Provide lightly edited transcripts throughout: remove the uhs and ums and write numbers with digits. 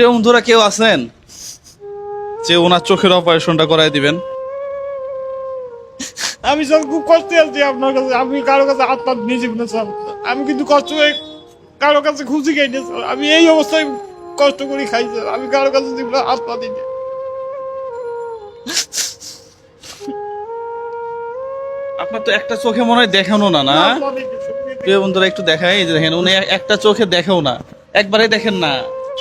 বন্ধুরা কেউ আছেন যে ওনার চোখের অপারেশনটা করায় দিবেন? আমি স্যার খুব কষ্টে আছি আপনার কাছে। আমি কারো কাছে হাত পাত নিয়ে যাবো না স্যার। আমি কিন্তু কষ্ট হয়ে কারো কাছে খুঁজি খাই না স্যার। আমি এই অবস্থায় কষ্ট করে খাই স্যার। আমি কারো কাছে দিব না, হাত পা দিই না। আপনার তো একটা চোখে মনে হয় দেখানো না, না প্রিয় বন্ধুরা? একটু দেখাই, এই যে দেখেন উনি একটা চোখে দেখেও না, একবারে দেখেন না।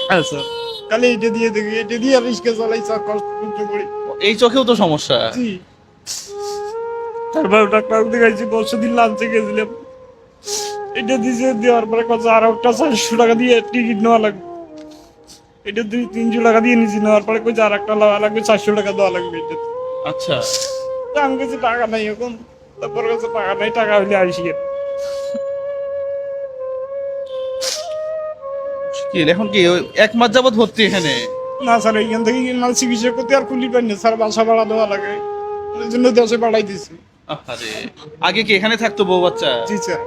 হ্যাঁ স্যার, খালি এটা দিয়ে দেখি, এটা দিয়ে রিস্কে চালাই স্যার, কষ্ট করি। এই চোখেও তো সমস্যা। জি, তারপর ডাক্তার দেখাইছি, 10 দিন লাঞ্চে গেছিলাম। এটা দিয়েছে, দেওয়ার পরে কথা আর একটা 400 টাকা দিয়ে টিকিট নেওয়া লাগবে। এটা 200-300 টাকা দিয়ে নিয়েছি, নেওয়ার পরে কইছে আর একটা নেওয়া লাগবে, 400 টাকা দেওয়া লাগবে। এটা আচ্ছা, তা আমি কাছে টাকা নাই এখন। তারপর কাছে টাকা নাই, টাকা হইলে আসি। কি এখন কি ওই 1 মাস যাবত ভর্তি এখানে? না স্যার, এইখান থেকে না চিকিৎসা করতে আর কুলি পাই না স্যার, বাসা ভাড়া দেওয়া লাগে, ওই জন্য দেশে পাঠাই দিছি। আরে আগে কি এখানে থাকতো বউ বাচ্চা? জি স্যার,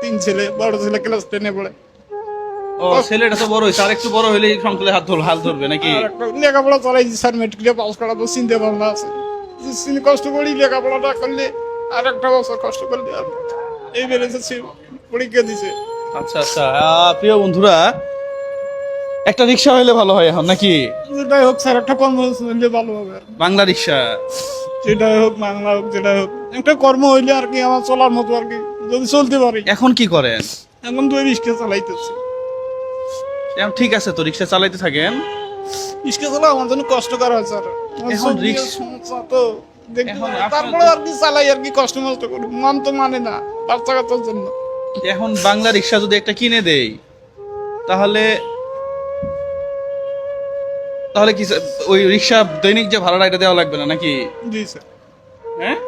3 ছেলে, বড় ছেলে ক্লাস 10-এ পড়ে। ও ছেলেটা তো বড় হয়েছে, আর একটু বড় হলে সংকলে হাল ধরবে নাকি? আর একটা লেখাপড়া চালাইছি স্যার, মেট্রিকে পাস করা তো চিন্তা ভাবনা আছে। কষ্ট করি লেখাপড়াটা করলে আর একটা বছর কষ্ট করলে আর এই বেড়েছে, পরীক্ষা দিছে। আচ্ছা আচ্ছা, প্রিয় বন্ধুরা একটা রিক্সা হইলে ভালো হয় এখন নাকি? যেটাই হোক স্যার, একটা কর্ম হইলে ভালো হবে আর। বাংলা রিক্সা। যেটাই হোক, বাংলা হোক, যেটাই হোক, একটা কর্ম হইলে আর কি আমার চলার মতো আর কি, যদি চলতে পারি। এখন কি করেন? এখন তো রিক্সা চালাইতেছি। এখন ঠিক আছে তো, রিক্সা চালাইতে থাকেন। রিক্সা চালা আমার জন্য কষ্টকর হয় স্যার। এখন সমস্যা তো দেখতে এখন পাই। আপনার তারপরে আর কি চালাই আর কি, কষ্ট মষ্ট করি, মন তো মানে না বাচ্চা কাচ্চার জন্য। এখন বাংলা রিক্সা যদি একটা কিনে দেই তাহলে তাহলে কি ওই রিক্সা দৈনিক যে ভাড়াটা এটা দেওয়া লাগবে না নাকি? জি স্যার। হ্যাঁ,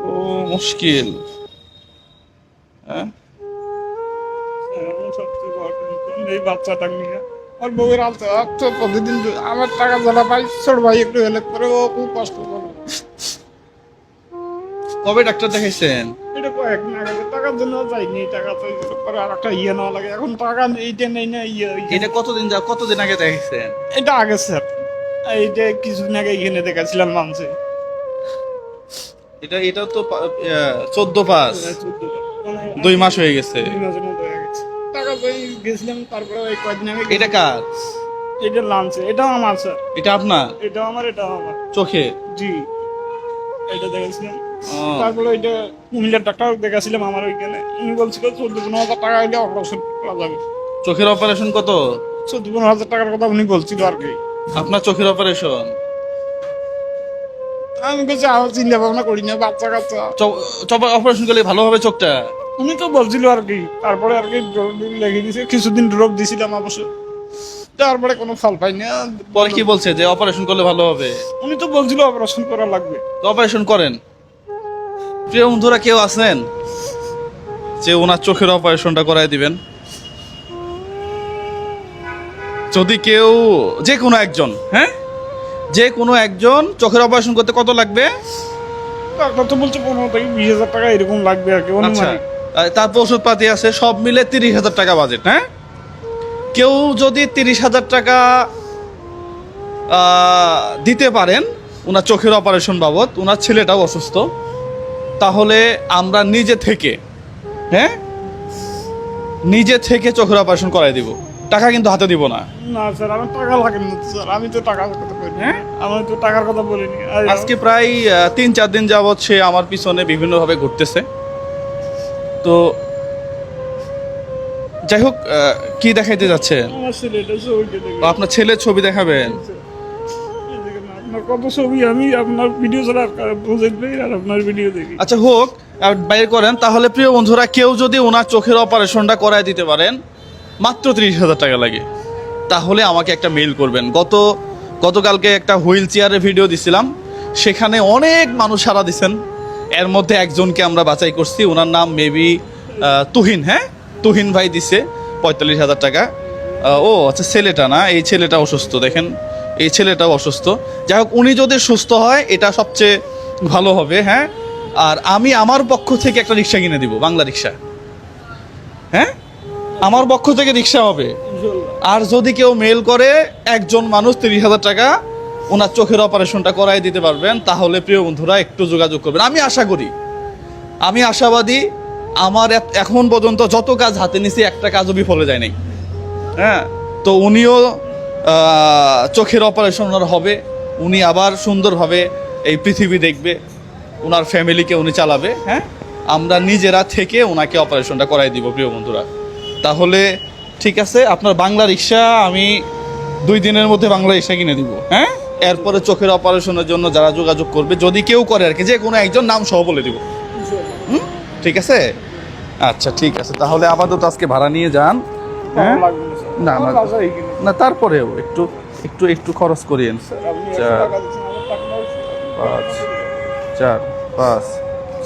ও মুশকিল। হ্যাঁ, আমার সবচেয়ে বড় টেনশন এই বাচ্চাটা নিয়ে। আর বউয়ের আলতো তো প্রতিদিন আমার টাকা জ্বালা পাই, ছোট ভাই একটু হেল্প করে, ও খুব কষ্ট করে। কবে ডাক্তার দেখাইছেন? এটা কয়েকদিন আগে টাকার জন্য যাইনি, টাকা চাইছিল পরে আর একটা ইয়ে নেওয়া লাগে। এখন টাকা এইটা নেই না, এটা কতদিন আগে দেখাইছেন? এটা আগে স্যার, এই যে কিছুদিন আগে এখানে দেখাছিলাম মানছে। এটা তো 14/5 2 মাস হয়ে গেছে। 2 মাসের মতো হয়ে গেছে। টাকা চাই গেছিলাম, তারপরে ওই কয়েকদিন আগে এটা কার? এটা লাঞ্চে, এটাও আমার স্যার। এটা আপনার এটাও আমার, এটাও আমার। চোখে? জি, এটা দেখাছিলাম। ও, তারপরে ওইটা কুমিল্লার ডাক্তার দেখাছিলাম আমার ওইখানে। উনি বলছিল 14-15 হাজার টাকা হইলে অপারেশন করা যাবে। চোখের অপারেশন কত? 14-15 হাজার টাকার কথা উনি বলছিল আর কি। আপনার চোখের অপারেশন? আমি কিছু আরো চিন্তা ভাবনা করি না, বাচ্চা কাচ্চা। অপারেশন করলে ভালো হবে চোখটা? উনি তো বলছিল আর কি। তারপরে আর কি লেগে দিয়েছে, কিছুদিন ড্রপ দিছিলাম অবশ্য, তারপরে কোনো ফল পাই না। পরে কি বলছে যে অপারেশন করলে ভালো হবে? উনি তো বলছিল অপারেশন করা লাগবে। তো অপারেশন করেন। প্রিয় বন্ধুরা কেউ আছেন যে ওনার চোখের অপারেশনটা করায় দিবেন? যদি কেউ, যে কোনো একজন, হ্যাঁ যে কোনো একজন, চোখের অপারেশন করতে কত লাগবে? ডাক্তার তো বলছে 15 থেকে 20 হাজার টাকা এরকম লাগবে আর কি, আচ্ছা, অনুমানিক। তারপর ওষুধপাতি আছে, সব মিলে 30,000 টাকা বাজেট। হ্যাঁ, কেউ যদি 30,000 টাকা দিতে পারেন ওনার চোখের অপারেশন বাবদ, ওনার ছেলেটাও অসুস্থ, তাহলে আমরা নিজে থেকে, হ্যাঁ নিজে থেকে চোখের অপারেশন করাই দিব। টাকা কিন্তু হাতে দিব না। না স্যার, আমার টাকা লাগে না স্যার, আমি তো টাকার কথা বলিনি। হ্যাঁ, আমি তো টাকার কথা বলিনি। আজকে প্রায় 3-4 দিন যাবৎ সে আমার পিছনে বিভিন্নভাবে ঘুরতেছে। তো যাই হোক, কি দেখাইতে যাচ্ছেন? আমার ছেলেটা ছবিটা দেখে। আপনার ছেলের ছবি দেখাবেন? আপনার কত ছবি আমি আপনার ভিডিও ছাড়া প্রজেক্ট দেখি আর আপনার ভিডিও দেখি। আচ্ছা হোক, বাইর করেন তাহলে। প্রিয় বন্ধুরা কেউ যদি ওনার চোখের অপারেশনটা করায় দিতে পারেন, মাত্র 30,000 টাকা লাগে, তাহলে আমাকে একটা মেইল করবেন। গতকালকে একটা হুইল চেয়ারের ভিডিও দিছিলাম, সেখানে অনেক মানুষ সাড়া দিছেন। এর মধ্যে একজনকে আমরা বাছাই করছি, ওনার নাম মেবি তুহিন। হ্যাঁ, তুহিন ভাই দিছে 45,000 টাকা। ও আচ্ছা, ছেলেটা না, এই ছেলেটা অসুস্থ, দেখেন এই ছেলেটাও অসুস্থ। যাই হোক, উনি যদি সুস্থ হয় এটা সবচেয়ে ভালো হবে। হ্যাঁ, আর আমি আমার পক্ষ থেকে একটা রিক্সা কিনে দিব, বাংলা রিক্সা। হ্যাঁ, আমার পক্ষ থেকে রিক্সা হবে। আর যদি কেউ মেল করে একজন মানুষ 30,000 টাকা ওনার চোখের অপারেশনটা করাই দিতে পারবেন, তাহলে প্রিয় বন্ধুরা একটু যোগাযোগ করবেন। আমি আশা করি, আমি আশাবাদী, আমার এখন পর্যন্ত যত কাজ হাতে নিছি একটা কাজও বিফলে যায় নাই। হ্যাঁ, তো উনিও চোখের অপারেশন ওনার হবে, উনি আবার সুন্দরভাবে এই পৃথিবী দেখবে, ওনার ফ্যামিলিকে উনি চালাবে। হ্যাঁ, আমরা নিজেরা থেকে ওনাকে অপারেশনটা করাই দিব প্রিয় বন্ধুরা। তাহলে ঠিক আছে, আপনার বাংলা রিক্সা আমি 2 দিনের মধ্যে বাংলা রিক্সা কিনে দিব। হ্যাঁ, এরপরে চোখের অপারেশনের জন্য যারা যোগাযোগ করবে, যদি কেউ করে আর কি, যে কোনো একজন নাম সহ বলে দিব। ঠিক আছে, আচ্ছা ঠিক আছে, তাহলে আপাতত আজকে ভাড়া নিয়ে যান। হ্যাঁ, না না না, তারপরেও একটু একটু একটু খরচ করিয়েন। 4 5 4 5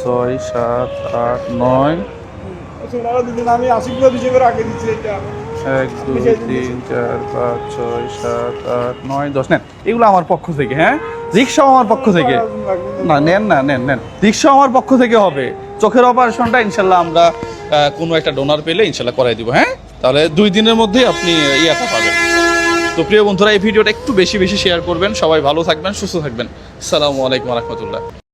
6 7 8 9 আমি 80 কিলো দিছি করে আগে দিচ্ছি এটা। 1 2 3 4 5 6 7 8 9 10 নেন, এগুলো আমার পক্ষ থেকে। হ্যাঁ, রিক্সাও আমার পক্ষ থেকে। না নেন, না নেন নেন, রিক্সাও আমার পক্ষ থেকে হবে। চোখের অপারেশনটা ইনশাল্লাহ আমরা কোনো একটা ডোনার পেলে ইনশাল্লাহ করাই দিব। হ্যাঁ, তাহলে 2 দিনের মধ্যেই আপনি ইয়াটা পাবেন। তো প্রিয় বন্ধুরা, এই ভিডিওটা একটু বেশি বেশি শেয়ার করবেন। সবাই ভালো থাকবেন, সুস্থ থাকবেন। আসসালামু আলাইকুম ওয়া রাহমাতুল্লাহ।